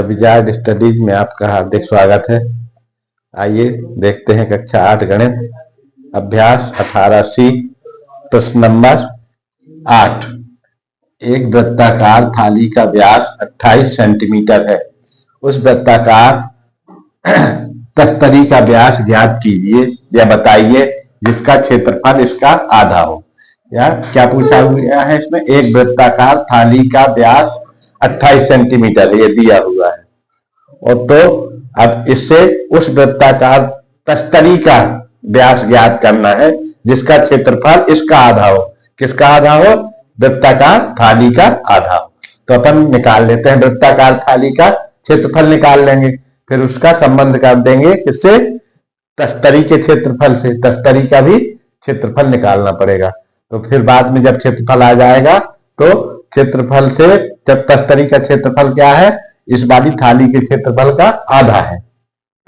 Wizard studies में आपका हार्दिक स्वागत है। आइए देखते हैं कक्षा 8 गणित अभ्यास 18C प्रश्न नंबर 8। एक वृत्ताकार थाली का व्यास 28 सेंटीमीटर है। उस वृत्ताकार तस्तरी का व्यास ज्ञात कीजिए या बताइए जिसका क्षेत्रफल इसका आधा हो। या क्या पूछा गया है इसमें? एक वृत्ताकार थाली का व्यास 28 सेंटीमीटर ये दिया हुआ है, और तो अब इससे उस वृत्ताकार तस्तरी का व्यास ज्ञात करना है जिसका क्षेत्रफल इसका आधा हो। किसका आधा हो? वृत्ताकार थाली का आधा हो। तो अपन निकाल लेते हैं, वृत्ताकार थाली का क्षेत्रफल निकाल लेंगे, फिर उसका संबंध कर देंगे किससे? तस्तरी के क्षेत्रफल से। तस्तरी का भी क्षेत्रफल निकालना पड़ेगा। तो फिर बाद में जब क्षेत्रफल आ जाएगा तो क्षेत्रफल से, जब तस्तरी का क्षेत्रफल क्या है? इस वाली थाली के क्षेत्रफल का आधा है,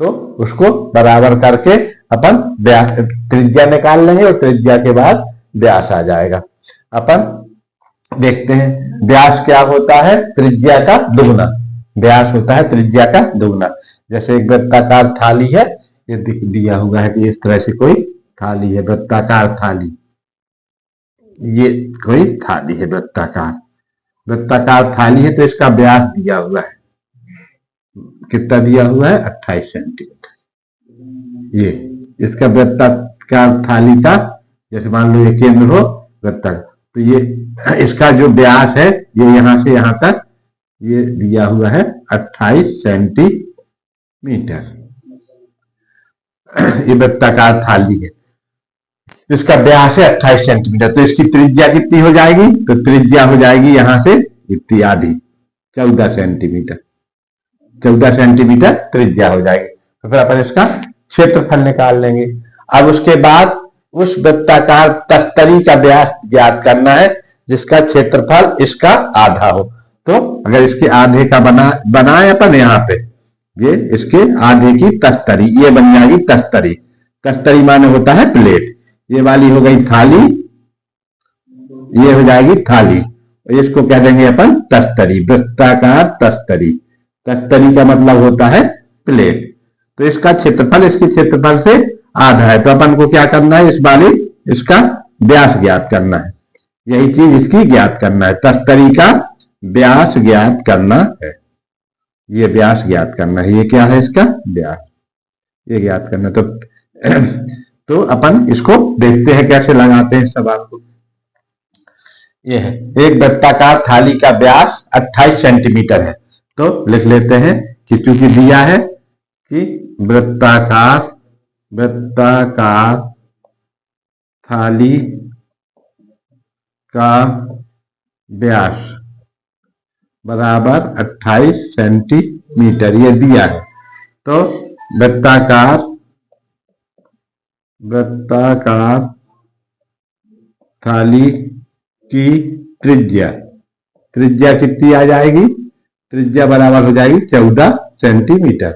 तो उसको बराबर करके अपन व्यास त्रिज्या निकाल लेंगे और त्रिज्या के बाद व्यास आ जाएगा। अपन देखते हैं व्यास क्या होता है? त्रिज्या का दुगुना। व्यास होता है त्रिज्या का दुगुना। जैसे एक वृत्ताकार थाली है, ये दिया हुआ है कि इस तरह से कोई थाली है, वृत्ताकार थाली। ये कोई थाली है वृत्ताकार थाली है, तो इसका व्यास दिया हुआ है। कितना दिया हुआ है? 28 सेंटीमीटर। ये इसका वृत्ताकार थाली का, जैसे मान लो ये केंद्र हो वृत्ताकार, तो ये इसका जो व्यास है ये यहां से यहां तक ये दिया हुआ है 28 सेंटीमीटर। ये वृत्ताकार थाली है, इसका व्यास है 28 सेंटीमीटर। तो इसकी त्रिज्या कितनी हो जाएगी? तो त्रिज्या हो जाएगी यहां से इतनी आधी, 14 सेंटीमीटर। 14 सेंटीमीटर त्रिज्या हो जाएगी। तो फिर अपन इसका क्षेत्रफल निकाल लेंगे। अब उसके बाद उस वृत्ताकार तस्तरी का व्यास ज्ञात करना है जिसका क्षेत्रफल इसका आधा हो। तो अगर इसके आधे का बनाए अपन यहाँ पे, ये इसके आधे की तस्तरी, ये बन जाएगी तस्तरी। तस्तरी माने होता है प्लेट। ये वाली हो गई थाली, ये हो जाएगी थाली, इसको कह देंगे अपन तस्तरी, वृत्ताकार तस्तरी। तस्तरी का मतलब होता है प्लेट। तो इसका क्षेत्रफल इसके क्षेत्रफल से आधा है, तो अपन को क्या करना है? इस वाले इसका व्यास ज्ञात करना है। यही चीज इसकी ज्ञात करना है, तस्तरी का व्यास ज्ञात करना है। ये व्यास ज्ञात करना है। ये क्या है? इसका व्यास, ये ज्ञात करना। तो अपन इसको देखते हैं कैसे लगाते हैं सवाल को। ये है, एक वृत्ताकार थाली का व्यास 28 सेंटीमीटर है। तो लिख लेते हैं कि चूंकि दिया है कि वृत्ताकार थाली का व्यास बराबर 28 सेंटीमीटर, ये दिया है। तो वृत्ताकार थाली की त्रिज्या कितनी आ जाएगी? त्रिज्या बराबर हो जाएगी 14 सेंटीमीटर,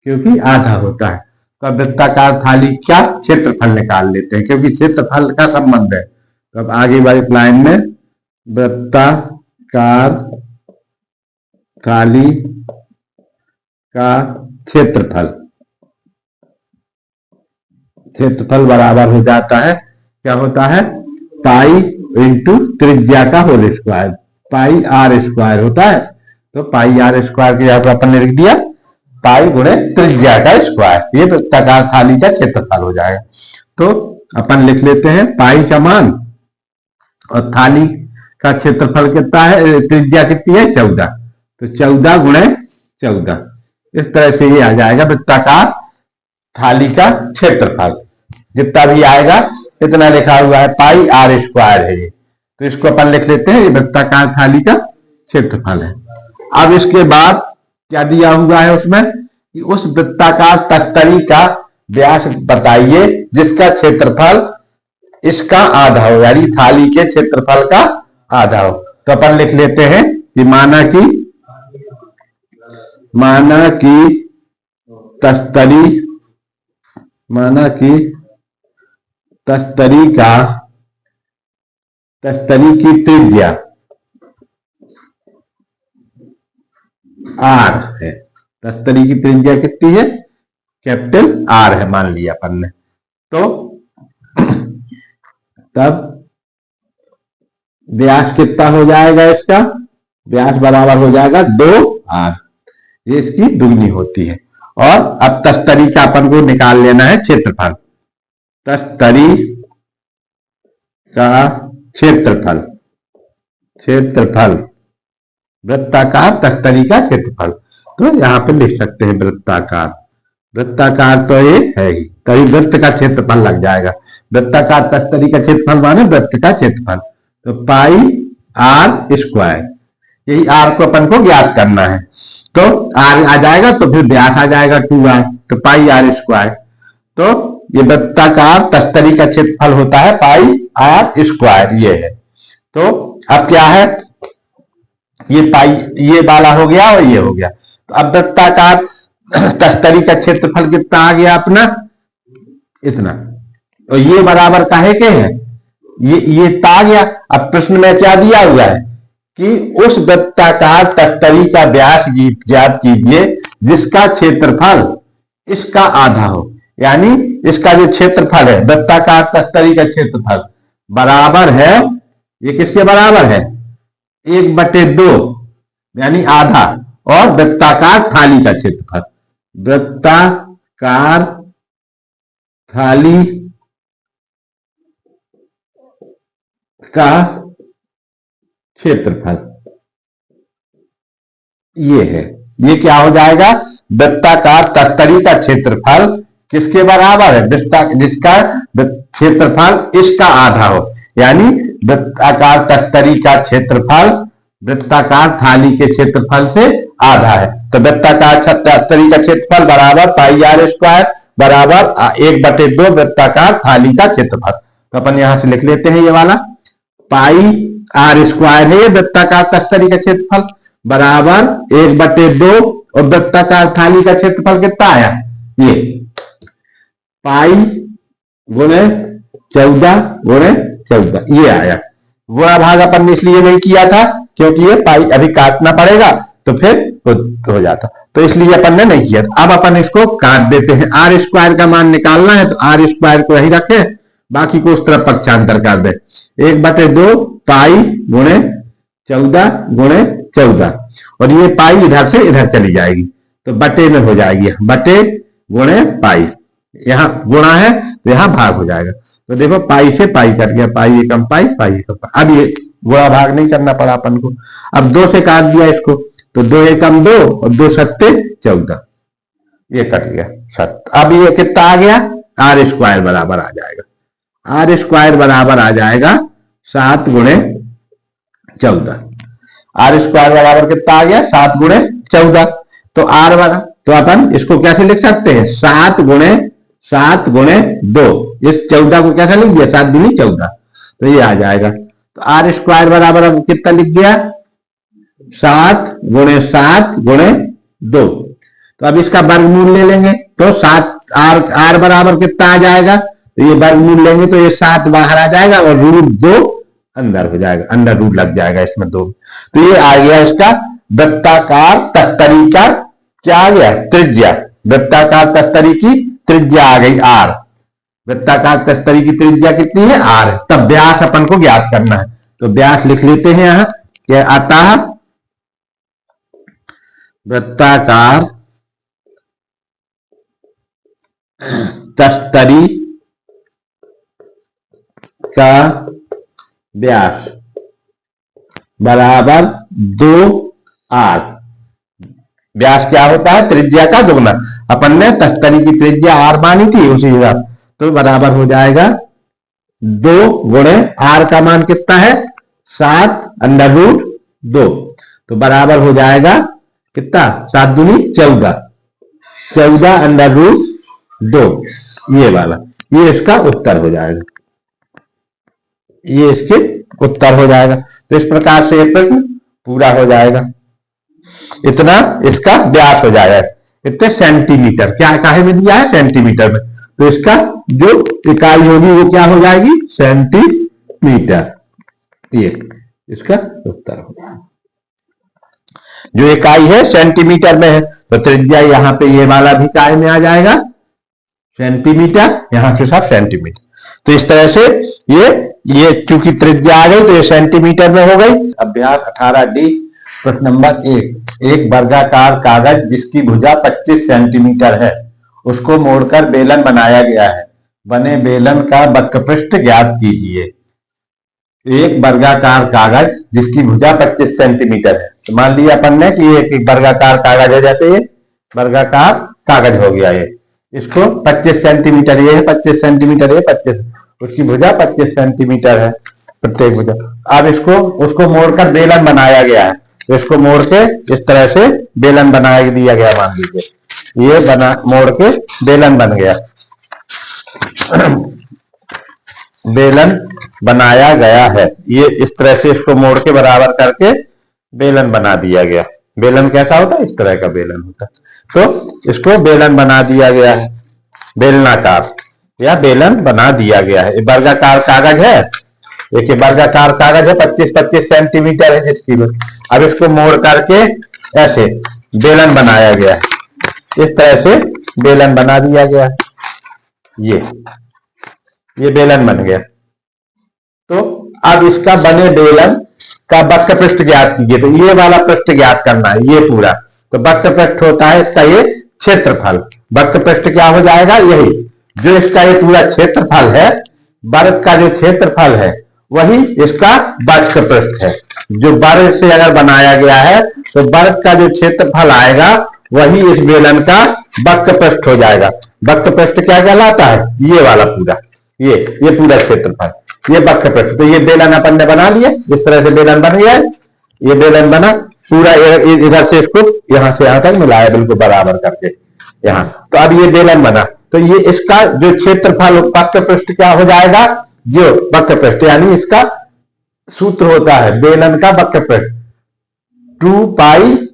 क्योंकि आधा होता है। तो वृत्ताकार थाली का क्षेत्रफल निकाल लेते हैं, क्योंकि क्षेत्रफल का संबंध है। तो अब आगे वाली लाइन में वृत्ताकार थाली का क्षेत्रफल बराबर हो जाता है, क्या होता है? पाई इंटू त्रिज्या का whole square, pi R square होता है। तो पाई आर स्क्वायर के यहाँ पर अपन ने लिख दिया पाई गुणे त्रिज्या का स्क्वायर, ये वृत्ताकार थाली का क्षेत्रफल हो जाएगा। तो अपन लिख लेते हैं पाई का मान, और थाली का क्षेत्रफल कितना है? त्रिज्या कितनी है? 14। तो 14 गुणे 14, इस तरह से ये आ जाएगा वृत्ताकार थाली का क्षेत्रफल। जितना भी आएगा इतना लिखा हुआ है, पाई आर स्क्वायर है ये। तो इसको अपन लिख लेते हैं, ये वृत्ताकार थाली का क्षेत्रफल है। अब इसके बाद क्या दिया हुआ है उसमें कि उस वृत्ताकार तस्तरी का व्यास बताइए जिसका क्षेत्रफल इसका आधा हो, यानी थाली के क्षेत्रफल का आधा हो। तो अपन लिख लेते हैं कि माना कि तस्तरी की त्रिज्या आर है। तस्तरी की त्रिज्या कितनी है? कैपिटल आर है मान लिया अपन ने। तो तब व्यास कितना हो जाएगा? इसका व्यास बराबर हो जाएगा 2r। ये इसकी दुगनी होती है। और अब तस्तरी का अपन को निकाल लेना है क्षेत्रफल। तस्तरी का क्षेत्रफल, क्षेत्रफल वृत्ताकार तस्तरी का क्षेत्रफल। तो यहां पे लिख सकते हैं वृत्ताकार। वृत्ताकार तो ये है ही, तभी वृत्त का क्षेत्रफल लग जाएगा। वृत्ताकार तस्तरी का क्षेत्रफल माने वृत्त का क्षेत्रफल। तो पाई आर स्क्वायर, यही आर को अपन को ज्ञात करना है। तो आर आ जाएगा तो फिर व्यास आ जाएगा 2r, तो पाई आर स्क्वायर। तो ये वृत्ताकार तस्तरी का क्षेत्रफल होता है पाई आर स्क्वायर, ये है। तो अब क्या है, ये पाई ये वाला हो गया और ये हो गया। तो अब वृत्ताकार तस्तरी का क्षेत्रफल कितना आ गया अपना? इतना। तो ये बराबर काहे के है? ये आ गया। अब प्रश्न में क्या दिया हुआ है कि उस वृत्ताकार तस्तरी का व्यास ज्ञात कीजिए जिसका क्षेत्रफल इसका आधा हो। यानी इसका जो क्षेत्रफल है वृत्ताकार तस्तरी का क्षेत्रफल बराबर है, ये किसके बराबर है? 1/2 यानी आधा। और वृत्ताकार थाली का क्षेत्रफल, वृत्ताकार थाली का क्षेत्रफल ये है। ये क्या हो जाएगा? वृत्ताकार तस्तरी का क्षेत्रफल किसके बराबर है? जिसका क्षेत्रफल इसका आधा हो। यानी वृत्ताकार तस्तरी का क्षेत्रफल वृत्ताकार थाली के क्षेत्रफल से आधा है। तो वृत्ताकार तस्तरी का क्षेत्रफल बराबर पाई आर स्क्वायर बराबर 1/2 वृत्ताकार थाली का क्षेत्रफल। तो अपन यहां से लिख लेते हैं ये वाला पाई आर स्क्वायर है वृत्ताकार तस्तरी का क्षेत्रफल बराबर 1/2 और वृत्ताकार थाली का क्षेत्रफल कितना आया? ये पाई गुणे 14 गुणे 14 ये आया। गुणा भाग अपन ने इसलिए नहीं किया था क्योंकि ये पाई अभी काटना पड़ेगा तो फिर हो जाता, तो इसलिए अपन ने नहीं किया। अब अपन इसको काट देते हैं। आर स्क्वायर का मान निकालना है तो आर स्क्वायर को यही रखें, बाकी को उस तरफ पक्षांतर कर दे। 1/2 पाई गुणे 14 गुणे 14 और ये पाई इधर से इधर चली जाएगी तो बटे में हो जाएगी, बटे गुणे पाई। यहाँ गुणा है तो यहाँ भाग हो जाएगा। तो देखो पाई से पाई कट गया, पाई एकम पाई, पाई एकम पाई। अब ये गुणा भाग नहीं करना पड़ा अपन को। अब 2 से काट दिया इसको तो 2 एकम 2 और 2 सत्ते 14, ये कट गया 7। अब ये कितना आ गया? आर स्क्वायर बराबर आ जाएगा, आर स्क्वायर बराबर आ जाएगा 7 गुणे 14। आर स्क्वायर बराबर कितना आ गया? 7 गुणे 14। तो आर बराबर, तो अपन इसको कैसे लिख सकते हैं? 7 गुणे 2। इस 14 को कैसे लिख दिया? 7 दूनी 14, तो ये आ जाएगा। तो आर स्क्वायर बराबर अब कितना लिख गया? 7 गुणे 7 गुणे 2। तो अब इसका वर्गमूल ले लेंगे तो 7 आर बराबर कितना आ जाएगा? तो ये वर्गमूल लेंगे तो ये 7 बाहर आ जाएगा और √2 अंदर हो जाएगा, अंदर रूट लग जाएगा इसमें 2। तो ये आ गया इसका वृत्ताकार तस्तरी का क्या आ गया? त्रिज्या। वृत्ताकार तस्तरी की त्रिज्या आ गई आर। वृत्ताकार तस्तरी की त्रिज्या कितनी है? आर। तब व्यास अपन को ज्ञात करना है तो व्यास लिख लेते हैं। यहां क्या आता है? वृत्ताकार तस्तरी का व्यास बराबर 2r। व्यास क्या होता है? त्रिज्या का दुगना। अपन ने तस्तरी की त्रिज्या r मानी थी उसी हिसाब, तो बराबर हो जाएगा 2 गुणे r का मान कितना है? 7√2। तो बराबर हो जाएगा कितना? 7 दूनी 14, 14√2 ये वाला। ये इसका उत्तर हो जाएगा, ये इसके उत्तर हो जाएगा। तो इस प्रकार से एक प्रश्न पूरा हो जाएगा। इतना इसका व्यास हो जाएगा। कितने? सेंटीमीटर। क्या काहे में दिया है? सेंटीमीटर में। तो इसका जो इकाई होगी वो क्या हो जाएगी? सेंटीमीटर। ये इसका उत्तर होगा। जो इकाई है सेंटीमीटर में है, तो त्रिज्या यहाँ पे ये वाला भी काय में आ जाएगा, सेंटीमीटर, यहां से सब सेंटीमीटर। तो इस तरह से ये चूंकि त्रिज्या आ गई तो ये सेंटीमीटर में हो गई। अभ्यास 18D प्रश्न नंबर 1, एक वर्गाकार कागज जिसकी भुजा 25 सेंटीमीटर है, उसको मोड़कर बेलन बनाया गया है, बने बेलन का वक्रपृष्ठ ज्ञात कीजिए। एक वर्गाकार कागज जिसकी भुजा 25 सेंटीमीटर है, तो मान लिया अपन ने कि एक वर्गाकार कागज है, जैसे ये वर्गाकार कागज हो गया, ये इसको 25 सेंटीमीटर, ये है 25 सेंटीमीटर, ये 25, उसकी भुजा 25 सेंटीमीटर है प्रत्येक भुजा। अब उसको मोड़कर बेलन बनाया गया है, तो इसको मोड़ के इस तरह से बेलन बना दिया गया, मान लीजिए ये मोड़ के बेलन बन गया, बेलन बनाया गया है, ये इस तरह से इसको मोड़ के बराबर करके बेलन बना दिया गया। बेलन कैसा होता है, इस तरह का बेलन होता है, तो इसको बेलन बना दिया गया है, बेलनाकार या बेलन बना दिया गया है। वर्गाकार कागज है, एक वर्गाकार कागज है 25-25 सेंटीमीटर है जिसकी, अब इसको मोड़ करके ऐसे बेलन बनाया गया है, इस तरह से बेलन बना दिया गया है, ये बेलन बन गया। तो अब इसका बने बेलन का वक्रपृष्ठ ज्ञात कीजिए, तो ये वाला पृष्ठ ज्ञात करना है, ये पूरा, तो वक्रपृष्ठ होता है इसका ये क्षेत्रफल, वक्रपृष्ठ क्या हो जाएगा, यही जो इसका ये पूरा क्षेत्रफल है, वर्ग का जो क्षेत्रफल है वही इसका वक्रपृष्ठ है। जो वर्ग से अगर बनाया गया है तो वर्ग का जो क्षेत्रफल आएगा वही इस बेलन का वक्रपृष्ठ हो जाएगा। वक्रपृष्ठ क्या कहलाता है, ये वाला पूरा, ये पूरा क्षेत्रफल, ये वक्रपृष्ठ। तो ये बेलन अपन ने बना लिया, इस तरह से बेलन बन गया, ये बेलन बना पूरा, इधर से इसको यहां से यहां तक मिलाया बिल्कुल बराबर करके यहां, तो अब ये बेलन बना, तो ये इसका जो क्षेत्रफल वक्रपृष्ठ क्या हो जाएगा, जो वक्रपृष्ठ, यानी इसका सूत्र होता है बेलन का वक्रपृष्ठ 2πr/h,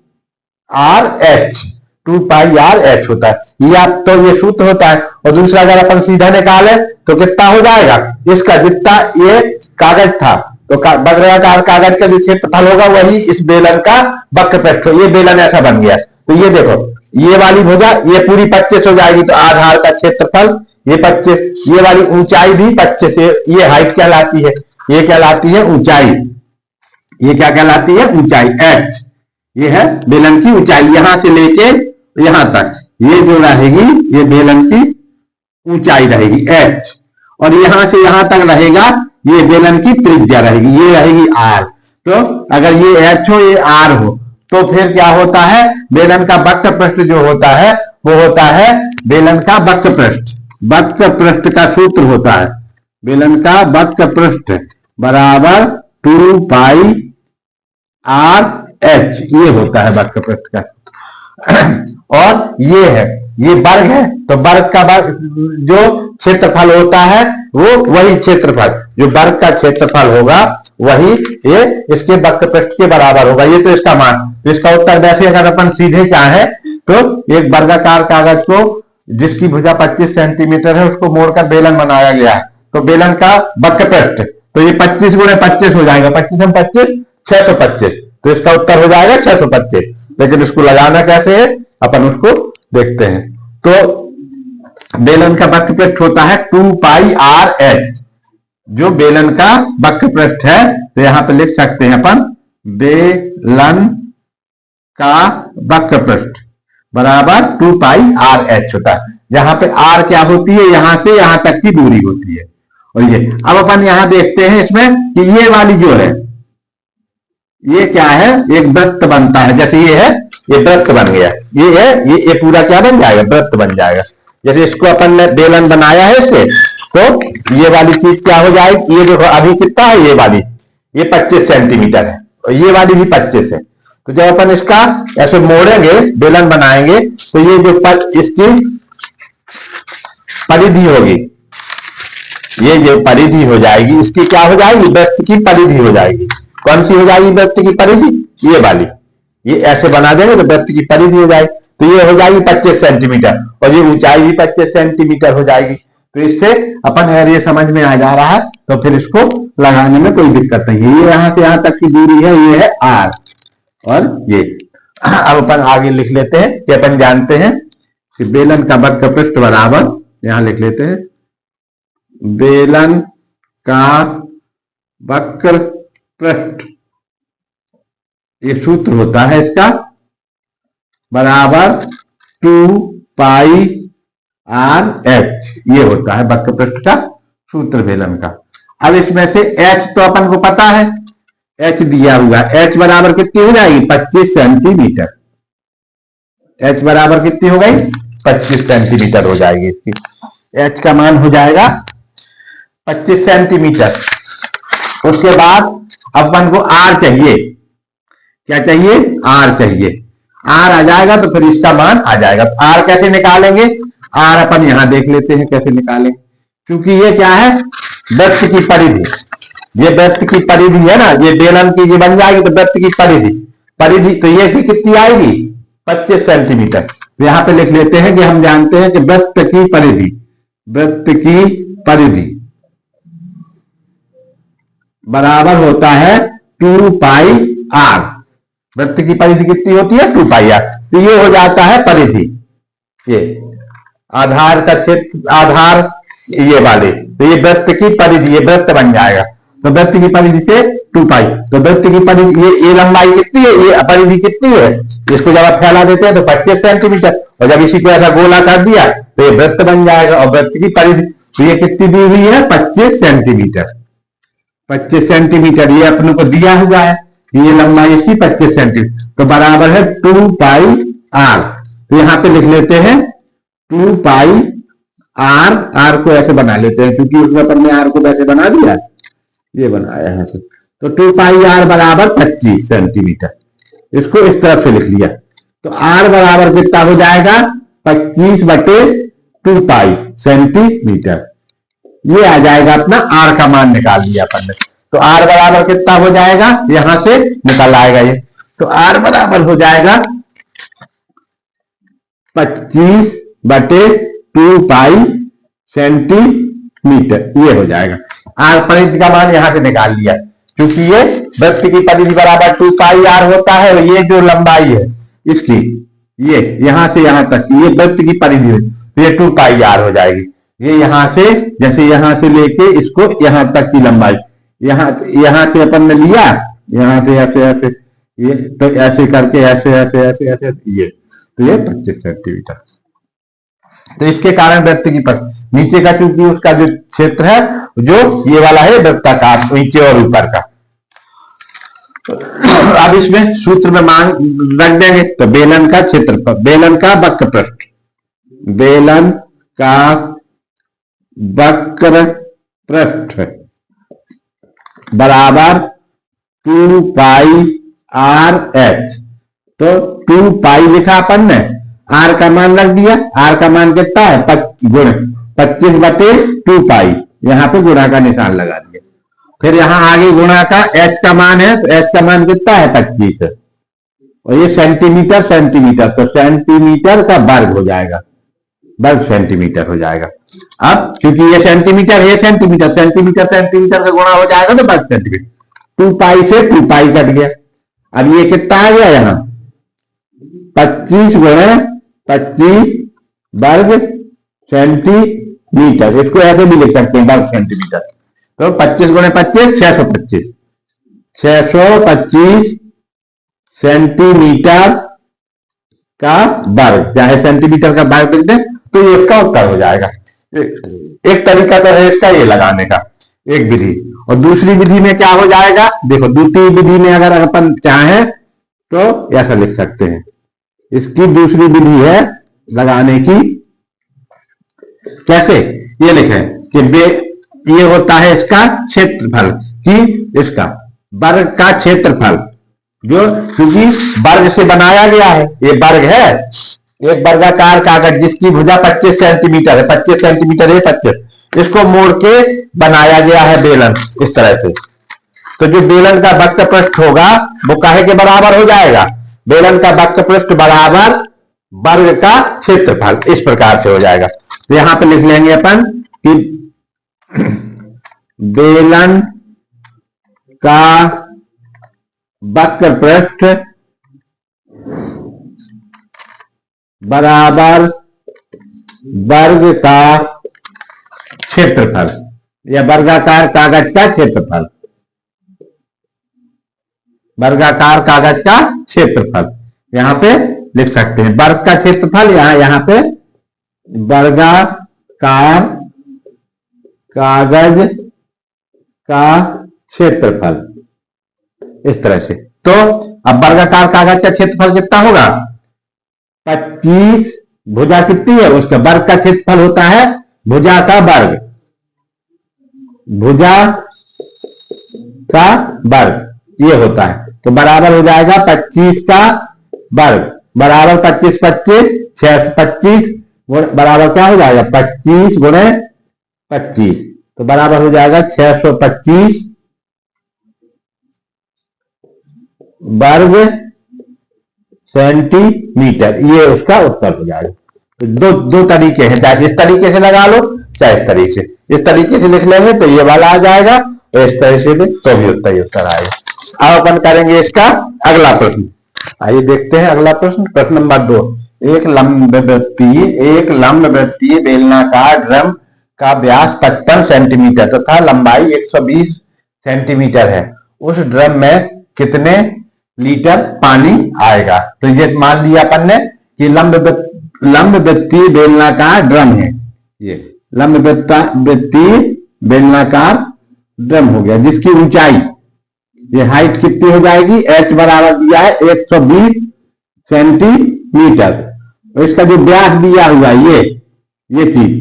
2πr/h होता है, या तो ये सूत्र होता है। और दूसरा अगर अपन सीधा निकाले तो कितना हो जाएगा, इसका जितना ये कागज था, तो वर्गाकार कागज का जो क्षेत्रफल होगा वही इस बेलन का वक्रपृष्ठ, ये बेलन ऐसा बन गया। तो ये देखो, ये वाली भुजा ये पूरी 25 हो जाएगी, तो आधार का क्षेत्रफल ये 25, ये वाली ऊंचाई भी 25 है, ये हाइट कहलाती है, ये कहलाती है ऊंचाई, ये क्या कहलाती है, ऊंचाई h, ये है बेलन की ऊंचाई, यहां से लेके यहां तक ये जो रहेगी ये बेलन की ऊंचाई रहेगी h, और यहां से यहां तक रहेगा ये बेलन की त्रिज्या रहेगी, ये रहेगी r। तो अगर ये h हो ये r हो तो फिर क्या होता है, बेलन का वक्रपृष्ठ जो होता है वो होता है बेलन का वक्रपृष्ठ, वक्रपृष्ठ का सूत्र होता है बेलन का वक्रपृष्ठ बराबर 2πr/h, ये होता है वक्रपृष्ठ का। और ये है, ये वर्ग है, तो वर्ग का जो क्षेत्रफल होता है वो वही क्षेत्रफल, जो वर्ग का क्षेत्रफल होगा वही ये इसके वक्रपृष्ठ के बराबर होगा, ये तो इसका मान। तो इसका उत्तर वैसे अगर अपन सीधे चाहे तो एक वर्गाकार कागज को जिसकी भुजा 25 सेंटीमीटर है उसको मोड़कर बेलन बनाया गया है, तो बेलन का वक्रपृष्ठ, तो ये 25 गुणे 25 हो जाएगा, 25 में 25 625, तो इसका उत्तर हो जाएगा 625। लेकिन इसको लगाना कैसे है अपन उसको देखते हैं। तो बेलन का वक्रपृष्ठ होता है 2πr/h, जो बेलन का वक्रपृष्ठ है, तो यहां पे लिख सकते हैं अपन बेलन का वक्रपृष्ठ बराबर 2πr/h होता है, जहां पे r क्या होती है, यहां से यहां तक की दूरी होती है। और ये अब अपन यहां देखते हैं इसमें कि ये वाली जो है ये क्या है, एक वृत्त बनता है, जैसे ये है ये वृत्त बन गया, ये है ये पूरा क्या बन जाएगा, वृत्त बन जाएगा। जैसे इसको अपन ने बेलन बनाया है इससे, तो ये वाली चीज क्या हो जाएगी, ये देखो अभी कितना है, ये वाली ये 25 सेंटीमीटर है और ये वाली भी 25 है। तो जब अपन इसका ऐसे मोड़ेंगे बेलन बनाएंगे तो ये जो इसकी परिधि होगी, ये जो परिधि हो जाएगी इसकी क्या हो जाएगी, वृत्त की परिधि हो जाएगी। कौन सी हो जाएगी वृत्त की परिधि, ये वाली, ये ऐसे बना देंगे तो वृत्त की परिधि हो जाएगी, तो ये हो जाएगी 25 सेंटीमीटर और ये ऊंचाई भी 25 सेंटीमीटर हो जाएगी। तो इससे अपन अगर ये समझ में आ जा रहा है तो फिर इसको लगाने में कोई दिक्कत नहीं है। ये यहां से यहां तक की दूरी है, ये है r और ये। अब अपन आगे लिख लेते हैं कि अपन जानते हैं कि बेलन का वक्र पृष्ठ बराबर, यहां लिख लेते हैं, बेलन का वक्र पृष्ठ, ये सूत्र होता है इसका, बराबर 2 पाई r/h, ये होता है वक्र पृष्ठ का सूत्र बेलन का। अब इसमें से h तो अपन को पता है, h दिया हुआ है, h बराबर कितनी हो जाएगी 25 सेंटीमीटर। h बराबर कितनी हो गई 25 सेंटीमीटर हो जाएगी इसकी, h का मान हो जाएगा 25 सेंटीमीटर। उसके बाद अपन को r चाहिए, क्या चाहिए r चाहिए, r आ जाएगा तो फिर इसका मान आ जाएगा। तो r कैसे निकालेंगे, r अपन यहां देख लेते हैं कैसे निकालेंगे, क्योंकि ये क्या है वृत्त की परिधि, ये वृत्त की परिधि है ना, ये बेलन की ये बन जाएगी तो वृत्त की परिधि, परिधि तो ये भी कितनी आएगी 25 सेंटीमीटर। तो यहां पे लिख लेते हैं कि हम जानते हैं कि वृत्त की परिधि, वृत्त की परिधि बराबर होता है 2 पाई r। वृत्त की परिधि कितनी होती है 2 पाई r। तो ये हो जाता है परिधि, ये आधार का क्षेत्र, आधार ये वाले, तो ये वृत्त की परिधि, ये वृत्त बन जाएगा। तो वृत्त की परिधि से 2 पाई, तो वृत्त की परिधि ये लंबाई कितनी है, ये परिधि कितनी है, इसको जब आप फैला देते हैं तो 25 सेंटीमीटर, और जब इसी को ऐसा गोला कर दिया तो ये वृत्त बन जाएगा। और वृत्त की परिधि तो ये कितनी दी हुई है 25 सेंटीमीटर, 25 सेंटीमीटर ये अपने को दिया हुआ है, ये लंबाई इसकी 25 सेंटीमीटर, तो बराबर है 2 पाई r। तो यहां पे लिख लेते हैं 2 पाई r, r को ऐसे बना लेते हैं क्योंकि उसमें अपन ने r को वैसे बना दिया, ये बनाया है तो 2 पाई r बराबर 25 सेंटीमीटर, इसको इस तरफ से लिख लिया। तो r बराबर कितना हो जाएगा 25/2 पाई सेंटीमीटर, ये आ जाएगा अपना r का मान निकाल लिया अपन ने। तो r बराबर कितना हो जाएगा, यहां से निकल आएगा ये, तो r बराबर हो जाएगा 25/2 पाई सेंटीमीटर, ये हो जाएगा। r परिधि का मान यहां से निकाल लिया, क्योंकि ये वृत्त की परिधि बराबर 2 पाई r होता है, और ये जो लंबाई है इसकी, ये यहां से यहां तक ये वृत्त की परिधि है, तो ये 2 पाई r हो जाएगी। ये यहां से, जैसे यहां से लेके इसको यहां तक की लंबाई, यहां से अपन ने लिया, यहां से ऐसे ऐसे, ये तो ऐसे करके ऐसे ऐसे ऐसे ऐसे, ये तो ये 25 सेंटीमीटर। तो इसके कारण वृत्त की पर नीचे का, क्योंकि उसका जो क्षेत्र है जो ये वाला है वृत्ताकार, नीचे और ऊपर का। अब इसमें सूत्र में मान रख देंगे, तो बेलन का क्षेत्रफल, बेलन का वक्र पृष्ठ, बेलन का वक्र पृष्ठ बराबर 2 पाई r/h। तो 2 पाई लिखा अपन ने, r का मान रख दिया, r का मान कितना है 25/2 पाई, यहां पे गुणा का निशान लगा दिया। फिर यहां आगे गुणा का h का मान है, तो h का मान कितना है 25, और ये सेंटीमीटर सेंटीमीटर, तो सेंटीमीटर का वर्ग हो जाएगा, वर्ग सेंटीमीटर हो जाएगा। अब क्योंकि ये सेंटीमीटर है, सेंटीमीटर सेंटीमीटर सेंटीमीटर का गुणा हो जाएगा तो वर्ग सेंटीमीटर, 2 पाई से 2 पाई कट गया। अब ये कितना आ गया यहाँ 25 × 25 वर्ग सेंटीमीटर, इसको ऐसे भी लिख सकते हैं वर्ग सेंटीमीटर। तो 25 × 25 625, 625 सेंटीमीटर का वर्ग, चाहे सेंटीमीटर का वर्ग लिख दें तो ये इसका उत्तर हो जाएगा। एक तरीका तो है इसका ये लगाने का, एक विधि। और दूसरी विधि में क्या हो जाएगा, देखो दूसरी विधि में अगर अपन चाहें तो ऐसा लिख सकते हैं, इसकी दूसरी विधि है लगाने की। कैसे, ये लिखें कि ये होता है इसका क्षेत्रफल, कि इसका वर्ग का क्षेत्रफल, जो क्योंकि वर्ग से बनाया गया है, ये वर्ग है, एक वर्गाकार कागज जिसकी भुजा 25 सेंटीमीटर है, 25 सेंटीमीटर है 25, इसको मोड़ के बनाया गया है बेलन इस तरह से। तो जो बेलन का वक्र पृष्ठ होगा वो काहे के बराबर हो जाएगा, बेलन का वक्र पृष्ठ बराबर वर्ग का क्षेत्रफल, इस प्रकार से हो जाएगा। तो यहां पे लिख लेंगे अपन कि बेलन का वक्र पृष्ठ बराबर वर्ग का क्षेत्रफल या वर्गाकार कागज का क्षेत्रफल, वर्गाकार कागज का क्षेत्रफल यहां पे लिख सकते हैं। वर्ग का क्षेत्रफल यहां पे वर्गाकार कागज का क्षेत्रफल, इस तरह से। तो अब वर्गाकार कागज का क्षेत्रफल कितना होगा? 25 भुजा कितनी है उसका वर्ग का क्षेत्रफल होता है भुजा का वर्ग, भुजा का वर्ग ये होता है। तो बराबर हो जाएगा 25 का वर्ग बराबर 25 25 625 बराबर क्या हो जाएगा 25 गुणे 25, तो बराबर हो जाएगा 625 वर्ग सेंटीमीटर, ये उसका उत्तर हो जाएगा। तो दो तरीके हैं, चाहे इस तरीके से लगा लो चाहे इस तरीके से, इस तरीके से लिख लेंगे तो ये वाला आ जाएगा, और इस तरह से भी तो भी उत्तर आएगा। अब अपन करेंगे इसका अगला प्रश्न। आइए देखते हैं अगला प्रश्न। प्रश्न नंबर 2, एक लंबवृत्तीय बेलनाकार ड्रम का व्यास 55 सेंटीमीटर तथा लंबाई 120 सेंटीमीटर है। उस ड्रम में कितने लीटर पानी आएगा? तो ये मान लिया अपन ने कि लंबवृत्तीय बेलनाकार ड्रम है, ये लंबवृत्तीय बेलनाकार ड्रम हो गया, जिसकी ऊंचाई ये हाइट कितनी हो जाएगी? h बराबर दिया है 120 सेंटीमीटर, और इसका जो व्यास दिया हुआ ये चीज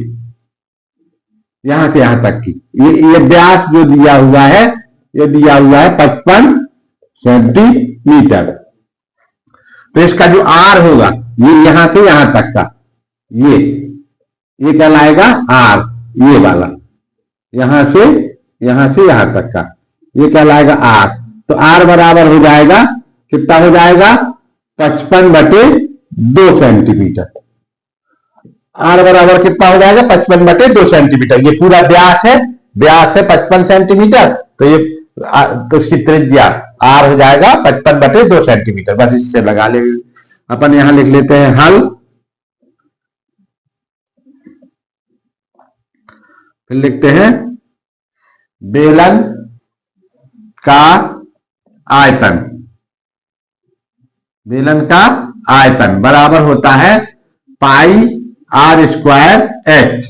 यहां से यहां तक की ये व्यास जो दिया हुआ है ये दिया हुआ है 55 सेंटीमीटर। तो इसका जो r होगा ये यहां से यहां तक का ये कहलाएगा r, ये वाला यहां से यहां तक का ये कहलाएगा r। तो r बराबर हो जाएगा कितना हो जाएगा 55/2 सेंटीमीटर। r बराबर कितना हो जाएगा 55/2 सेंटीमीटर। ये पूरा व्यास है 55 सेंटीमीटर, तो ये तो उसकी त्रिज्या r हो जाएगा 55/2 सेंटीमीटर। बस इससे लगा ले अपन। यहां लिख लेते हैं हल। फिर लिखते हैं बेलन का आयतन, बेलन का आयतन बराबर होता है पाई r स्क्वायर h।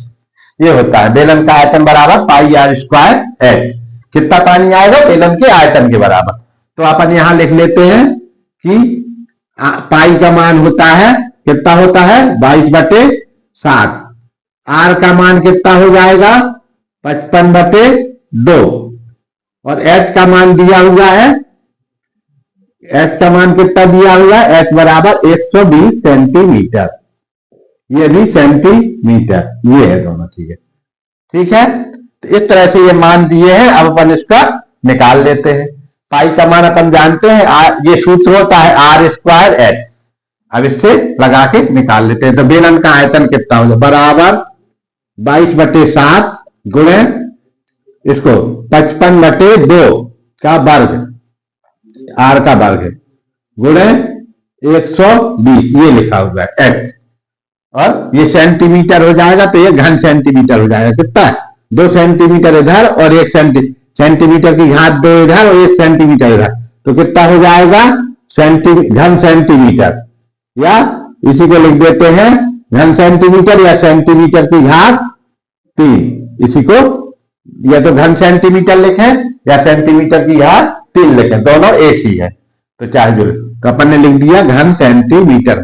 ये होता है बेलन का आयतन बराबर पाई r स्क्वायर h। कितना पानी आएगा बेलन के आयतन के बराबर? तो अपन यहां लिख लेते हैं कि पाई का मान होता है कितना होता है 22/7, r का मान कितना हो जाएगा 55/2, और h का मान दिया हुआ है, h का मान कितना दिया हुआ है h बराबर 120 सेंटीमीटर। ये भी सेंटीमीटर, ये है दोनों चीजें, ठीक है। तो इस तरह से ये मान दिए हैं, अब अपन इसका निकाल लेते हैं। पाई का मान अपन जानते हैं, ये सूत्र होता है r स्क्वायर h। अब इससे लगा के निकाल लेते हैं। तो बेलन का आयतन कितना हो जाए बराबर 22/7 गुणे इसको 55/2 का वर्ग, r का वर्ग है, गुणे 120 ये लिखा हुआ है h, और ये सेंटीमीटर हो जाएगा। तो ये घन सेंटीमीटर हो जाएगा। कितना? 2 सेंटीमीटर इधर और 1 सेंटीमीटर की घात 2 इधर और 1 सेंटीमीटर इधर, तो कितना हो जाएगा घन सेंटीमीटर, या इसी को लिख देते हैं घन सेंटीमीटर या सेंटीमीटर की घात 3। इसी को या तो घन सेंटीमीटर लिखें या सेंटीमीटर की घात 3 लिखें, दोनों एक ही है। तो चाहे जो, तो अपन ने लिख दिया घन सेंटीमीटर,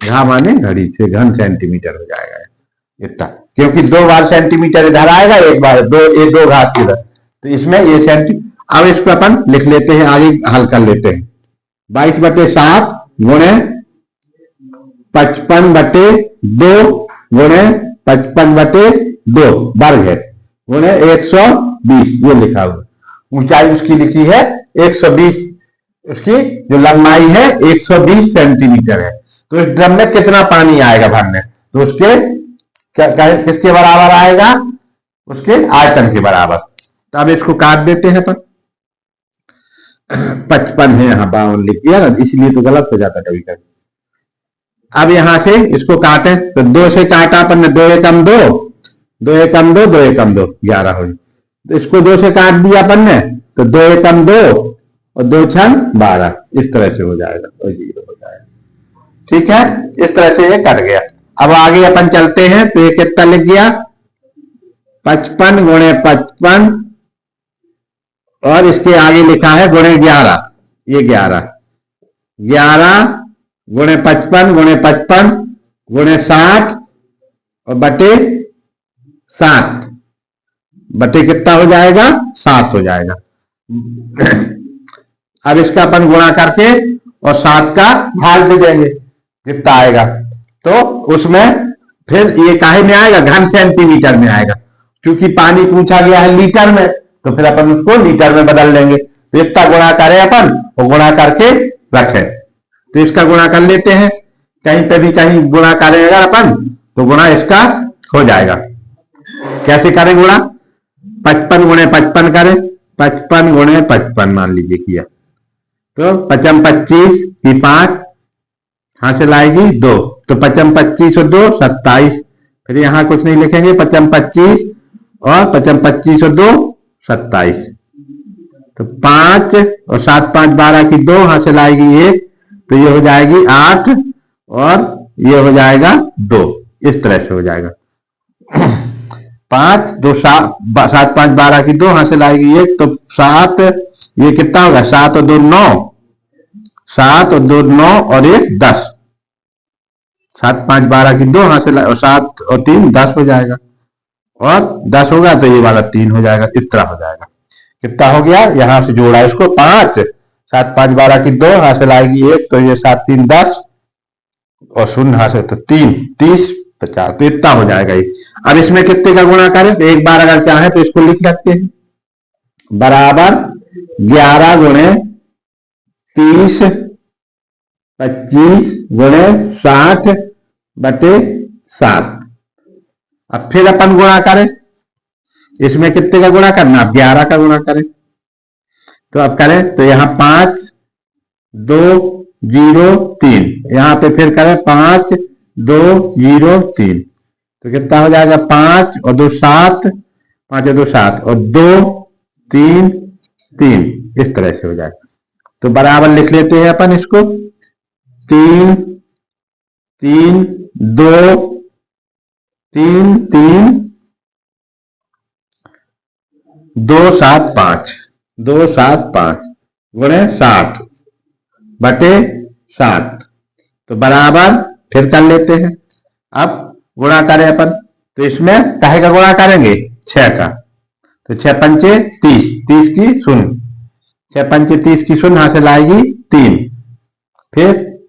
घा माने घड़ी से घन सेंटीमीटर हो जाएगा इतना, क्योंकि 2 बार सेंटीमीटर इधर आएगा, एक बार दो घात इधर, तो इसमें ये सेंटी। अब इसको अपन लिख लेते हैं, आगे हल कर लेते हैं। 22/7 गुणे 55/2 गुणे 55/2 वर्ग है, गुणे 120 ये लिखा हुआ। ऊंचाई उसकी लिखी है 120, उसकी जो लंबाई है 120 सेंटीमीटर है। तो इस ड्रम में कितना पानी आएगा भरने? तो उसके किसके बराबर आएगा? उसके आयतन के बराबर। तो अब इसको काट देते हैं अपन। 55 है, यहाँ 52 लिख दिया ना, इसलिए तो गलत हो जाता कभी कभी। अब यहां से इसको काटे तो 2 से काटा अपन ने, 2 एकम 2, 2 एकम 2, 2 एकम 2, 11 हो गई। तो इसको 2 से काट दिया अपन ने तो 2 एकम 2 और 2 छन 12, इस तरह से हो जाएगा और 0 हो जाएगा। ठीक है, इस तरह से ये कट गया। अब आगे अपन चलते हैं तो ये कितना लिख गया 55 गुणे 55 और इसके आगे लिखा है गुणे 11, ये 11 गुणे 55 गुणे 55 गुणे 60 और बटे 7 बटे कितना हो जाएगा 7 हो जाएगा। अब इसका अपन गुणा करके और 7 का भाग दे देंगे कितना आएगा, तो उसमें फिर ये काहे में आएगा घन सेंटीमीटर में आएगा, क्योंकि पानी पूछा गया है लीटर में, तो फिर अपन उसको लीटर में बदल लेंगे। तो इतना गुणा करें अपन और गुणा करके रखें, तो इसका गुणा कर लेते हैं। कहीं पे भी कहीं गुणा करें अगर अपन तो गुणा इसका हो जाएगा। कैसे करें गुणा, 55 गुणे 55 करें, 55 गुणे 55 मान लीजिए किया तो 55 25 की 5 हासिल आएगी 2, तो 55 25 और 2 27। फिर यहां कुछ नहीं लिखेंगे, 55 25 और 55 25 और 2 27, तो 5 और 7 5 12 की 2 हासिल आएगी 1, तो ये हो जाएगी 8 और ये हो जाएगा 2, इस तरह से हो जाएगा। 5 2 7 7 5 12 की 2 हासिल आएगी 1, तो 7 ये कितना होगा 7 और 2 9, 7 और 2 9 और 1 10, 7 5 12 की 2 हासिल और 7 और 3 10 हो जाएगा, और 10 होगा तो ये वाला 3 हो जाएगा, इस तरह हो जाएगा। कितना हो गया, यहां से जोड़ा इसको 5 7 5 12 की 2 हासिल आएगी 1, तो ये 7 3 10 और 0 हासिल तो 3 30 50, तो इतना हो जाएगा ये। अब इसमें कितने का गुणा करें, तो एक बार अगर चाहे तो इसको लिख सकते हैं बराबर 11 गुणे 30 25 गुणे 60 बटे 7। अब फिर अपन गुणा करें, इसमें कितने का गुणा करना, अब 11 का गुणा करें, तो अब करें तो यहां 5 2 0 3, यहां पे फिर करें 5 2 0 3, तो कितना हो जाएगा 5 और 2 7, 5 और 2 7 और 2 3 3, इस तरह से हो जाएगा। तो बराबर लिख लेते हैं अपन इसको 3 3 2 3 3 2 7 5 2 7 5 गुणे 60 बटे 7, तो बराबर फिर कर लेते हैं। अब गुणा करें अपन, तो इसमें काहे का गुणा करेंगे 6 का, तो 6 पंचे 30 30 की 0, 6 पंचे 30 की 0 हासिल आएगी 3, फिर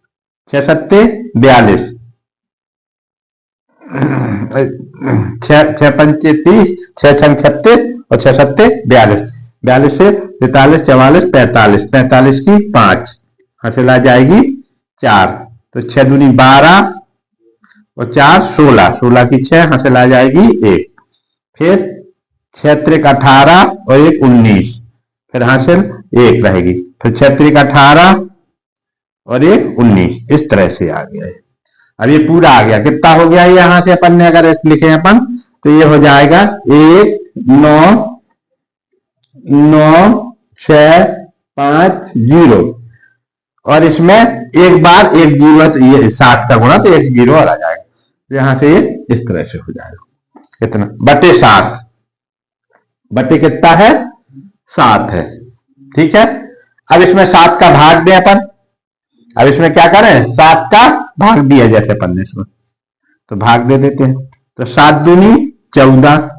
6 सत्ते 42, 6 पंचे 30 6 छंग 36 और 6 सत्ते 42, 42 से 43 44 45, 45 की 5 हासिल आ जाएगी 4, तो 6 दूनी 12 और 4 16, 16 की 6 हासिल आ जाएगी 1, फिर 6 त्रिक 18 और 1 19, फिर हासिल 1 रहेगी, फिर 6 त्रिक 18 और 1 19, इस तरह से आ गया है। अब ये पूरा आ गया, कितना हो गया यहां से अपन ने अगर लिखे अपन तो ये हो जाएगा 1 9 9 6 5 0, और इसमें एक बार 1 जीरो, तो ये 7 का गुणा तो 1 जीरो और आ जाएगा, तो यहां से ये इस तरह से हो जाएगा कितना बटे 7, बटे कितना है 7 है। ठीक है, अब इसमें 7 का भाग दें अपन, अब इसमें क्या करें 7 का भाग दिया जैसे अपन ने इसमें, तो भाग दे देते हैं, तो 7 दूनी 14,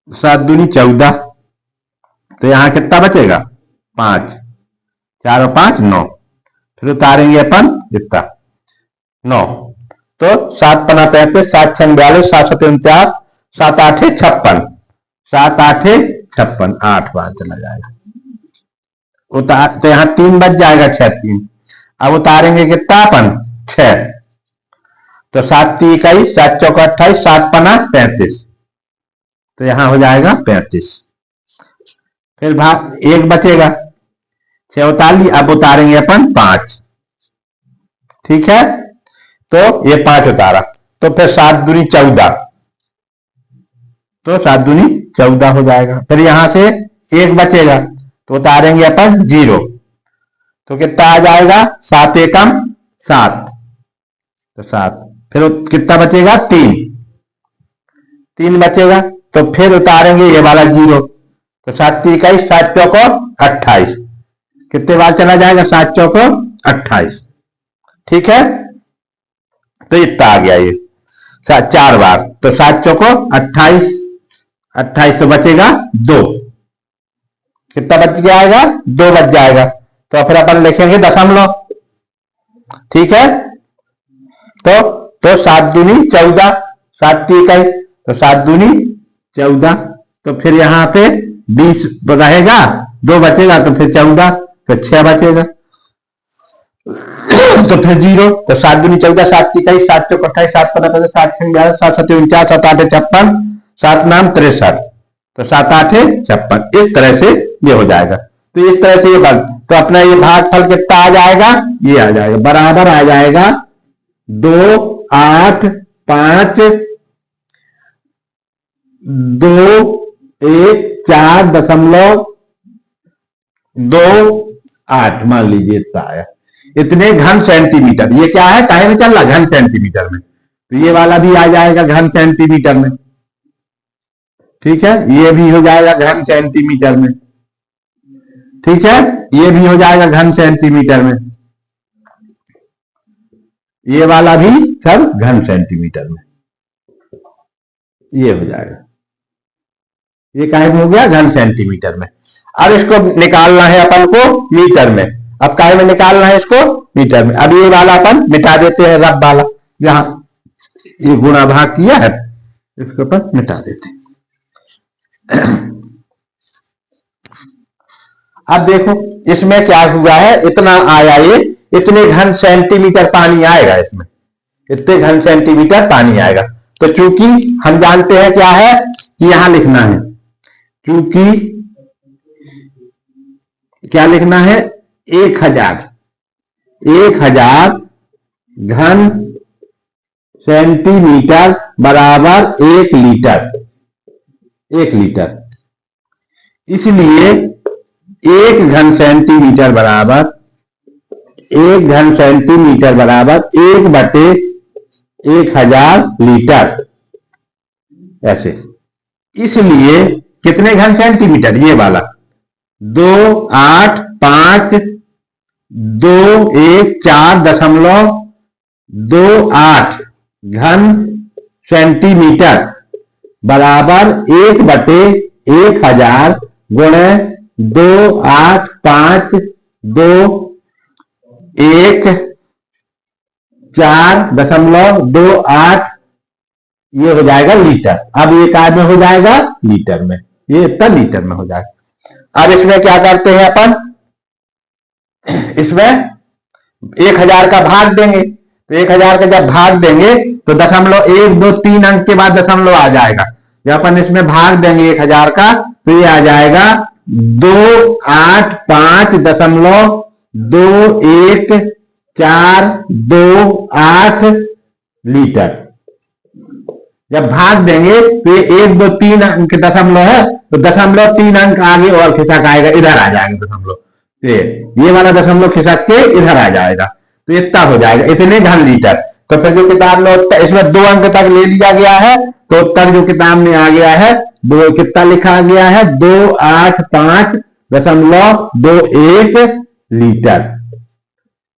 7 दूनी 14, तो यहां कितना बचेगा 5, 4 और 5 9, फिर उतारेंगे अपन कितना 9, तो 7 पना 35 7 छंग 42 7 7 49 7 8 56, 7 8 56, 8 बार चला जाएगा उतार, तो यहां 3 बच जाएगा 6 3, अब उतारेंगे कितना अपन 6, तो 7 3 21 7 चौका 28 7 पना 35, तो यहां हो जाएगा 35, फिर भाग 1 बचेगा 6 उतार ली, अब उतारेंगे अपन 5, ठीक है, तो ये 5 उतारा, तो फिर 7 दूनी 14, तो 7 दूनी 14 हो जाएगा। फिर यहां से 1 बचेगा तो उतारेंगे अपन 0, तो कितना आ जाएगा 7 एकम 7, तो 7। फिर कितना बचेगा 3, 3 बचेगा, तो फिर उतारेंगे ये वाला 0, तो 7 की इकाई 7 चौको 28, कितने बार चला जाएगा 7 चौको 28, ठीक है, तो इतना आ गया ये 4 बार, तो 7 चौको 28, 28 तो बचेगा 2, कितना बच जाएगा 2 बच जाएगा, तो फिर अपन लिखेंगे दशमलव, ठीक है, तो 7 दूनी 14, 7 की इकाई, तो 7 दूनी 14, तो फिर यहां पे 20 रहेगा, 2 बचेगा, तो फिर 14, तो 6 बचेगा, तो फिर 0, तो 7 दूनी 14, 7 की इकाई, 7 चौक 28, 7 15 7 11 7 7 49, 7 8 56, 7 नाम 63, तो 7 8 56, इस तरह से ये हो जाएगा। तो इस तरह से ये बन, तो अपना ये भागफल कितना आ जाएगा, ये आ जाएगा, बराबर आ जाएगा 2 8 5 2 1 4.28 मान लीजिए इतना आया, इतने घन सेंटीमीटर। ये क्या है, काहे में चल रहा, घन सेंटीमीटर में, तो ये वाला भी आ जाएगा घन सेंटीमीटर में, ठीक है, ये भी हो जाएगा घन सेंटीमीटर में, ठीक है, ये भी हो जाएगा घन सेंटीमीटर में, ये वाला भी सब घन सेंटीमीटर में, ये हो जाएगा, ये काहे में हो गया, घन सेंटीमीटर में। अब इसको निकालना है अपन को मीटर में, अब काहे में निकालना है इसको, मीटर में। अब ये वाला अपन मिटा देते हैं, रब वाला जहां ये गुणा भाग किया है, इसको अपन मिटा देते हैं। अब देखो इसमें क्या हुआ है, इतना आया, ये इतने घन सेंटीमीटर पानी आएगा इसमें, इतने घन सेंटीमीटर पानी आएगा। तो चूंकि हम जानते हैं क्या है कि यहां लिखना है, चूंकि क्या लिखना है, 1000 घन सेंटीमीटर बराबर 1 लीटर, 1 लीटर, इसलिए 1 घन सेंटीमीटर बराबर 1 घन सेंटीमीटर बराबर 1/1000 लीटर, ऐसे। इसलिए कितने घन सेंटीमीटर, ये वाला 2 8 5 2 1 4.28 घन सेंटीमीटर बराबर 1/1000 गुणे 2 8 5 2 1 4.28, ये हो जाएगा लीटर। अब ये काय में हो जाएगा, लीटर में, ये इतना लीटर में हो जाएगा। अब इसमें क्या करते हैं अपन, इसमें 1000 का भाग देंगे, तो 1000 का जब भाग देंगे तो 0.1 2 3 अंक के बाद दशमलव आ जाएगा। जब अपन इसमें भाग देंगे 1000 का, तो ये आ जाएगा 285.2148 लीटर। जब भाग देंगे तो ये 1 2 3 अंक दशमलव है, तो 0.3 अंक आगे और खिसक आएगा, इधर आ जाएगा दशमलव, ये वाला दशमलव खिसक के इधर आ जाएगा, तो इतना हो जाएगा, इतने घन लीटर। तो फिर जो किताब में इसमें 2 अंक तक ले लिया गया है, तो उत्तर जो किताब में आ गया है, दो कितना लिखा गया है, 285.21 लीटर।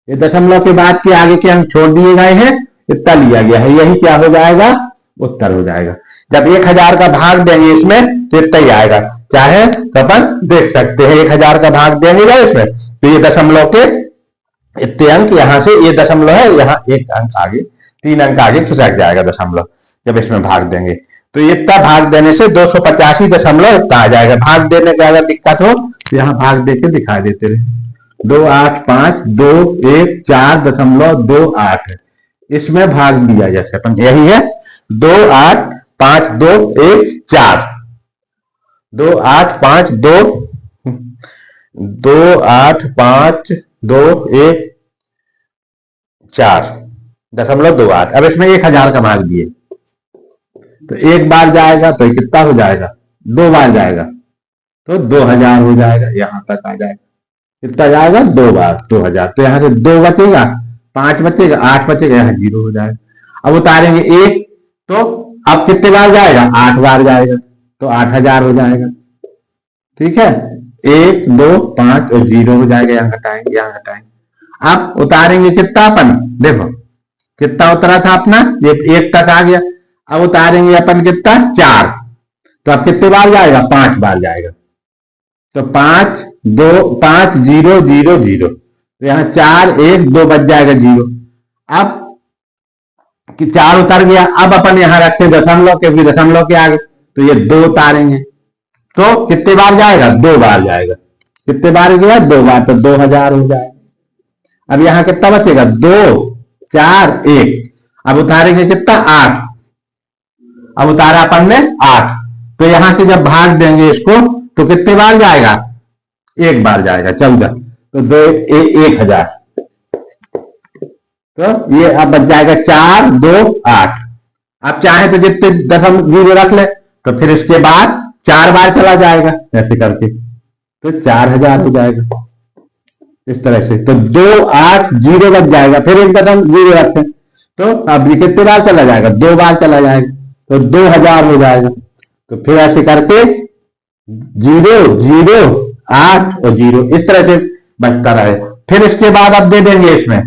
ये दशमलव के बाद के आगे के अंक छोड़ दिए गए हैं, इतना लिया गया है, यही क्या हो जाएगा, उत्तर हो जाएगा। जब 1000 का भाग देंगे इसमें तो इतना ही आएगा, चाहे तो अपन देख सकते हैं 1000 का भाग देंगे ना इसमें, तो ये दशमलव के इतने अंक, यहां से ये दशमलव है, यहाँ 1 अंक आगे 3 अंक आगे खिसक जाएगा दशमलव, जब इसमें भाग देंगे तो इतना भाग देने से 285 दशमलव इतना आ जाएगा। भाग देने का अगर दिक्कत हो तो यहाँ भाग देके दिखा देते रहे, 285.214.28 इसमें भाग दिया जैसे अपन, यही है 285.214 285.214 4.28। अब इसमें 1000 का भाग दिए तो एक बार जाएगा तो कितना हो जाएगा, 2 बार जाएगा तो 2000 हो जाएगा, यहां तक आ जाएगा। कितना जाएगा, 2 बार 2000, तो यहां से 2 बचेगा, 5 बचेगा, 8 बचेगा, यहाँ 0 हो जाएगा। अब उतारेंगे 1 तो अब कितने बार जाएगा, 8 बार जाएगा तो 8000 हो जाएगा। ठीक है, 1 2 5 और 0 हो जाएगा, यहाँ घटाएंगे यहाँ घटाएंगे। अब उतारेंगे कितना, अपन देखो कितना उतरा था अपना, ये 1 तक आ गया। अब उतारेंगे अपन कितना, 4, तो अब कितने बार जाएगा, 5 बार जाएगा। तो 5 2 5 0 0 0, तो यहाँ 4 1 2 बच जाएगा 0। अब कि 4 उतर गया, अब अपन यहाँ रखते हैं दशमलव, क्योंकि दशमलव के आगे, तो ये 2 उतारेंगे तो कितने बार जाएगा, 2 बार जाएगा। कितने बार गया, 2 बार, तो 2000 हो जाएगा। अब यहाँ कितना बचेगा, 2 4 1, अब उतारेंगे कितना, 8। अब उतारा अपन ने 8, तो यहां से जब भाग देंगे इसको तो कितने बार जाएगा, 1 बार जाएगा, 14, तो 1000। तो ये अब बच जाएगा 4 2 8। अब चाहे तो जितने दशमलव 0 रख ले, तो फिर इसके बाद 4 बार चला जाएगा ऐसे करके, तो 4000 हो जाएगा इस तरह से। तो 2 8 0 बच जाएगा, फिर एक 0 रखते, तो अब ये कितने बार चला जाएगा, 2 बार चला जाएगा, तो 2000 हो जाएगा। तो फिर ऐसे करके 0 0 8 और 0 इस तरह से बचता रहे। फिर इसके बाद अब दे देंगे इसमें,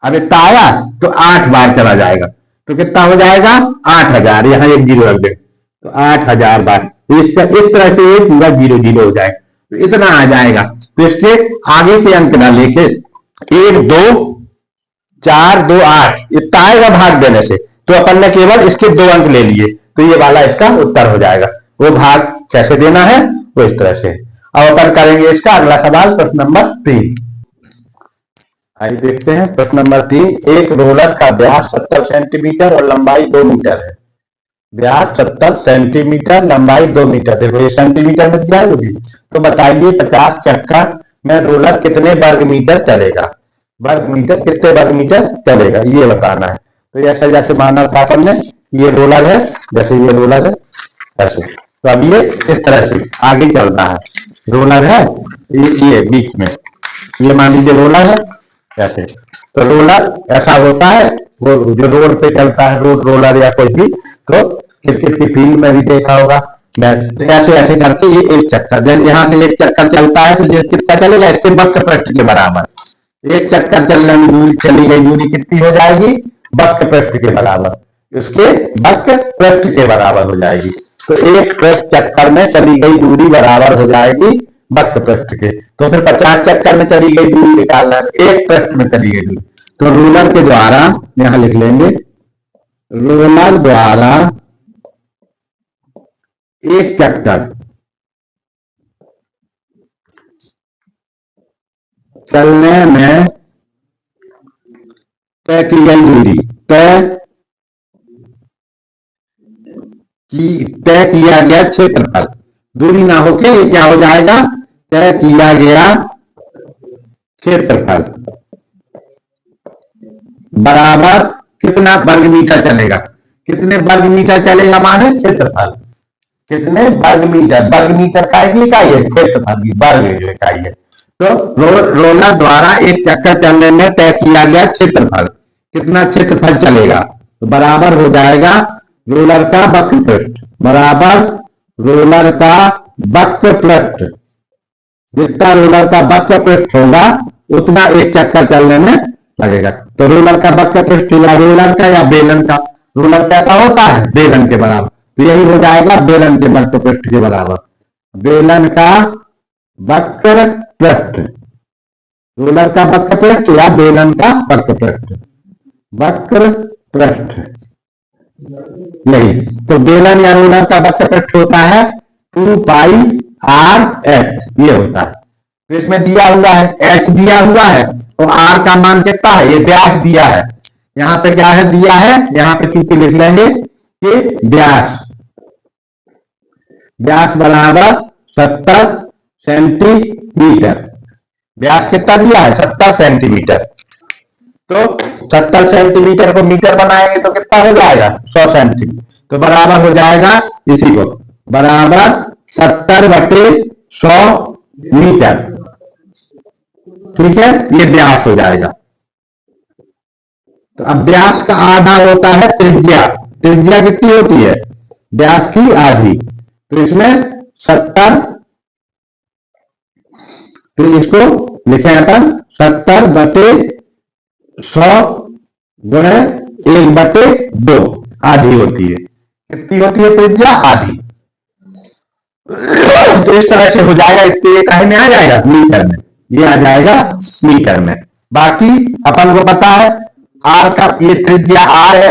अब इतना आया तो 8 बार चला जाएगा, तो कितना हो जाएगा, 8000, यहाँ एक 0 रख दे तो 8000 बार। तो इस तरह से ये पूरा 0 0 हो जाएगा, तो इतना आ जाएगा। तो इसके आगे के अंक ना लेके 1 2 4 2 8 इतना आएगा भाग देने से, तो अपन ने केवल इसके 2 अंक ले लिए, तो ये वाला इसका उत्तर हो जाएगा। वो भाग कैसे देना है वो इस तरह से। अब अपन करेंगे इसका अगला सवाल, प्रश्न नंबर 3। आइए देखते हैं प्रश्न नंबर 3। एक रोलर का व्यास 70 सेंटीमीटर और लंबाई 2 मीटर है। व्यास 70 सेंटीमीटर, लंबाई 2 मीटर, देखो ये सेंटीमीटर में दिया होगी। तो बताइए 50 चक्कर में रोलर कितने वर्ग मीटर चलेगा, वर्ग मीटर कितने वर्ग मीटर चलेगा, ये बताना है। तो ऐसा जैसे माना था अपन ने, ये रोलर है, जैसे ये रोलर है ऐसे, तो अब ये इस तरह से आगे चल रहा है, रोलर है ये बीच में, ये मान लीजिए रोलर है ऐसे। तो रोलर ऐसा होता है, वो जो रोड पे चलता है, रोड रोलर या कोई भी, तो क्रिकेट की फील्ड में भी देखा होगा, तो ऐसे ऐसे करके ये एक चक्कर, जब यहाँ से एक चक्कर चलता है तो कितना चलेगा, इसके वक्र पृष्ठ के बराबर। एक चक्कर चलने में दूरी चली गई, दूरी कितनी हो जाएगी, वक्र पृष्ठ के बराबर, उसके वक्र पृष्ठ के बराबर हो जाएगी। तो एक पृष्ठ चक्कर में चली गई दूरी बराबर हो जाएगी वक्र पृष्ठ के। तो फिर 50 चक्कर में चली गई दूरी निकालना है, एक पृष्ठ में चली गई दूरी। तो रोलर के द्वारा, यहां लिख लेंगे, रोलर द्वारा एक चक्कर चलने में तय की गई दूरी, तय किया गया क्षेत्रफल, दूरी ना होके ये क्या हो जाएगा, तय किया गया क्षेत्रफल बराबर कितना वर्ग मीटर चलेगा, कितने वर्ग मीटर चलेगा माने क्षेत्रफल, कितने वर्ग मीटर, वर्ग मीटर का इकाई है, क्षेत्रफल की वर्ग इकाई है। तो रोलर द्वारा एक चक्कर चलने में तय किया गया क्षेत्रफल, कितना क्षेत्रफल चलेगा, तो बराबर हो जाएगा रोलर का वक्र पृष्ठ, बराबर रोलर का वक्र पृष्ठ, जितना रोलर का वक्र पृष्ठ होगा उतना एक चक्कर चलने में लगेगा। तो रोलर का वक्र पृष्ठ या रोलर का या बेलन का, रोलर कैसा होता है, बेलन के बराबर, तो यही हो जाएगा बेलन के वक्र पृष्ठ के बराबर, बेलन का वक्र पृष्ठ, रोलर का वक्र पृष्ठ या बेलन का वक्र पृष्ठ, वक्र पृष्ठ यही। तो बेलन या रोलर का वक्र पृष्ठ होता है 2 पाई r h, ये होता है। तो इसमें दिया हुआ है h दिया हुआ है, तो r का मान कितना है, ये व्यास दिया है, यहाँ पे क्या है दिया है, यहाँ पे चूंकि लिख लेंगे कि व्यास, व्यास बराबर 70 सेंटीमीटर, व्यास कितना दिया है 70 सेंटीमीटर। तो 70 सेंटीमीटर को मीटर बनाएंगे तो कितना हो जाएगा 100 सेंटीमीटर, तो बराबर हो जाएगा इसी को बराबर 70/100 मीटर। ठीक है, ये व्यास हो जाएगा। तो अब व्यास का आधा होता है त्रिज्या। त्रिज्या कितनी होती है व्यास की आधी, तो इसमें 70, तो इसको लिखे अपन 70/100 गुणे 1/2 आधी होती है। कितनी होती है त्रिज्या आधी। तो इस तरह से हो जाएगा, इसके काहे में आ जाएगा मीटर में, ये आ जाएगा मीटर में। बाकी अपन को पता है आर का, ये त्रिज्या आर है,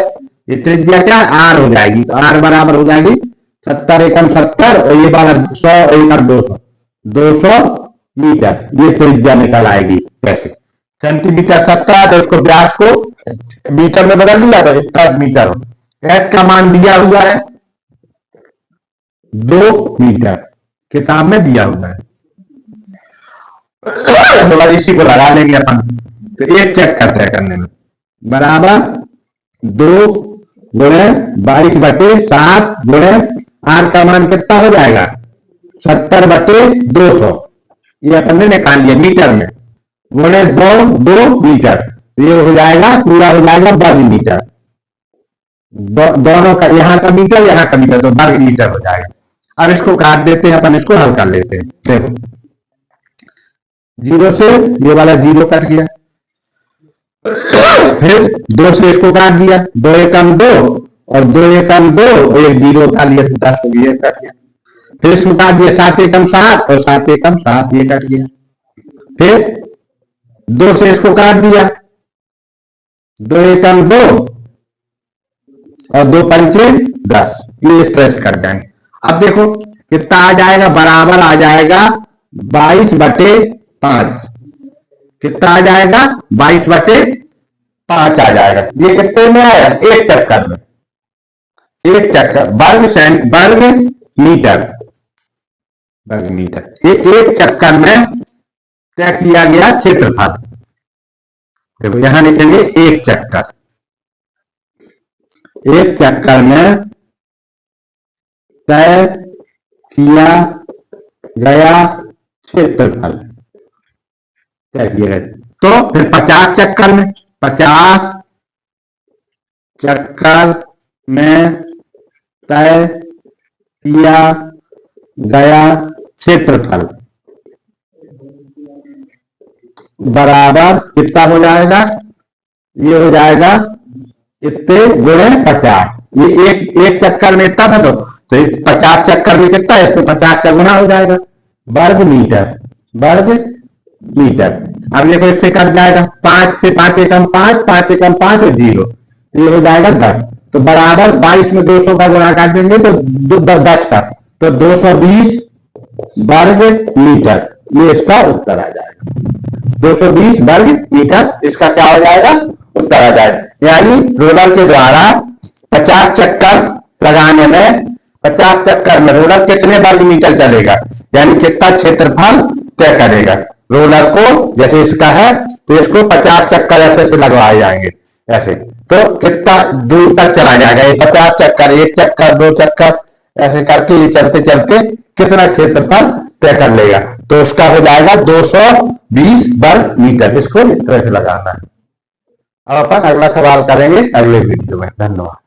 ये त्रिज्या क्या आर हो जाएगी, तो आर बराबर हो जाएगी 70 एकम 70 और ये वाला 100 एकम 200 मीटर, ये त्रिज्या निकल आएगी। कैसे सेंटीमीटर 70 तो उसको व्यास को मीटर में बदल दिया तो इतना मीटर। एच का मान दिया हुआ है 2 मीटर, किताब में दिया हुआ है, तो इसी को लगा लेंगे अपन। तो एक चक्कर तय करने में बराबर 2 गुणे 22/7 गुणे आर का मान कितना हो जाएगा 70/200, ये अपन ने निकाल लिया मीटर में, गुणे 2 मीटर, ये हो जाएगा पूरा हो जाएगा वर्ग मीटर। दोनों का यहाँ का मीटर यहाँ का मीटर, तो वर्ग मीटर हो जाएगा। अब इसको काट देते हैं अपन, इसको हल कर लेते हैं। देखो 0 से ये वाला 0 कट गया, फिर 2 से इसको काट दिया, 2 एकम 2 और 2 एकम 2 और एक 0 उठा लिया, 10 तो ये कट गया। फिर इसको काट दिया 7 एकम 7 और 7 एकम 7, ये कट गया। फिर 2 से इसको काट दिया, 2 एकम 2 और 2 पंचे 10, ये स्ट्रेच कर जाएंगे। अब देखो कितना आ जाएगा, बराबर आ जाएगा 22/5, कितना आ जाएगा 22/5 आ जाएगा। ये कितने में आया एक चक्कर में, एक चक्कर वर्ग मीटर, वर्ग मीटर, ये एक चक्कर में तय किया गया क्षेत्रफल। देखो यहां लिखेंगे एक चक्कर, एक चक्कर में तय किया गया क्षेत्रफल तय किया गया। तो फिर 50 चक्कर में, 50 चक्कर में तय किया गया क्षेत्रफल बराबर कितना हो जाएगा, ये हो जाएगा इतने गुणे 50। ये एक चक्कर में इतना था, तो 50 चक्कर में कितना है, तो 50 का गुना हो जाएगा वर्ग मीटर, वर्ग मीटर। अब देखो इससे कट जाएगा 5 से 5 एकम 5, 5 एकम 5 और 0, ये हो जाएगा 10। तो बराबर 22 में 200 का गुणा कर देंगे तो 10 का, तो 220 वर्ग मीटर, ये इसका उत्तर आ जाएगा। 220 वर्ग मीटर इसका क्या हो जाएगा उत्तर आ जाएगा। यानी रोलर के द्वारा 50 चक्कर लगाने में, 50 चक्कर में रोलर कितने वर्ग मीटर चलेगा, यानी कितना क्षेत्रफल तय करेगा। रोलर को जैसे इसका है तो इसको 50 चक्कर ऐसे से लगवाए जाएंगे ऐसे, तो कितना दूर तक चला जाएगा ये 50 चक्कर, एक चक्कर 2 चक्कर ऐसे करके ये चलते चलते कितना क्षेत्रफल तय कर लेगा, तो उसका हो जाएगा 220 वर्ग मीटर। इसको इस तरह से लगाना है। अब अपन अगला सवाल करेंगे अगले वीडियो में। धन्यवाद।